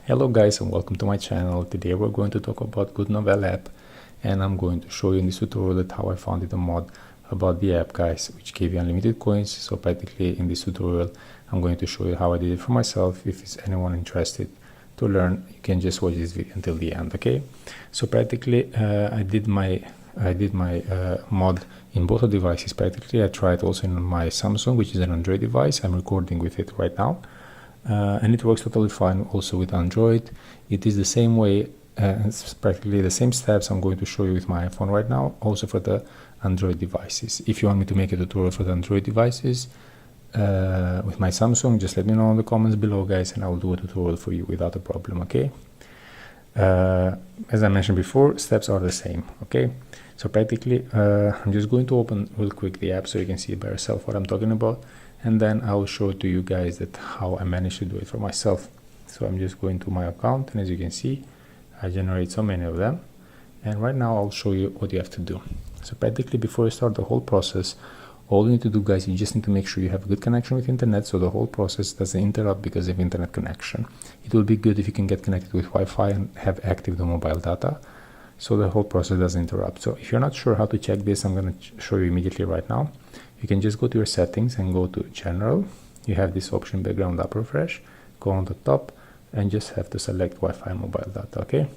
Hello guys, and welcome to my channel. Today we're going to talk about GoodNovel app, and I'm going to show you in this tutorial that how I found a mod about the app, guys, which gave you unlimited coins. So practically in this tutorial I'm going to show you how I did it for myself. If it's anyone interested to learn, you can just watch this video until the end. Okay, so practically I did my mod in both devices. Practically I tried also in my Samsung, which is an Android device. I'm recording with it right now. And it works totally fine also with Android. It is the same way, it's practically the same steps I'm going to show you with my iPhone right now, also for the Android devices. If you want me to make a tutorial for the Android devices with my Samsung, just let me know in the comments below, guys, and I will do a tutorial for you without a problem. Okay, as I mentioned before, steps are the same. Okay, so practically I'm just going to open real quick the app so you can see by yourself what I'm talking about, and then I will show to you guys that how I managed to do it for myself. So I'm just going to my account, and as you can see, I generate so many of them, and right now I'll show you what you have to do. So practically before you start the whole process, all you need to do, guys, you just need to make sure you have a good connection with internet, so the whole process doesn't interrupt because of internet connection. It will be good if you can get connected with Wi-Fi and have active the mobile data, so the whole process doesn't interrupt. So if you're not sure how to check this, I'm going to show you immediately right now. You can just go to your settings and go to general. You have this option background app refresh. Go on the top and just have to select Wi-Fi and mobile data. Okay,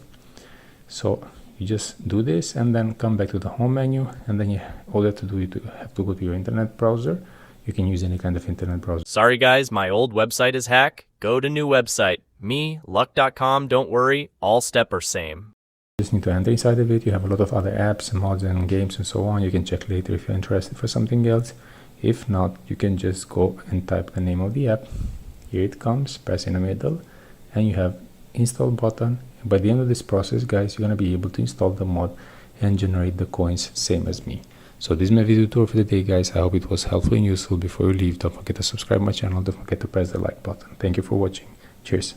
so you just do this and then come back to the home menu, and then all you have to do is have to go to your internet browser. You can use any kind of internet browser. Sorry guys, my old website is hacked. Go to new website. Me, luck.com, don't worry, all step are same. Just need to enter inside of it. You have a lot of other apps and mods and games and so on. You can check later if you're interested for something else. If not, you can just go and type the name of the app. Here it comes, press in the middle, and you have install button. By the end of this process, guys, you're going to be able to install the mod and generate the coins same as me. So this is my video tour for the day, guys. I hope it was helpful and useful. Before you leave, don't forget to subscribe my channel. Don't forget to press the like button. Thank you for watching. Cheers.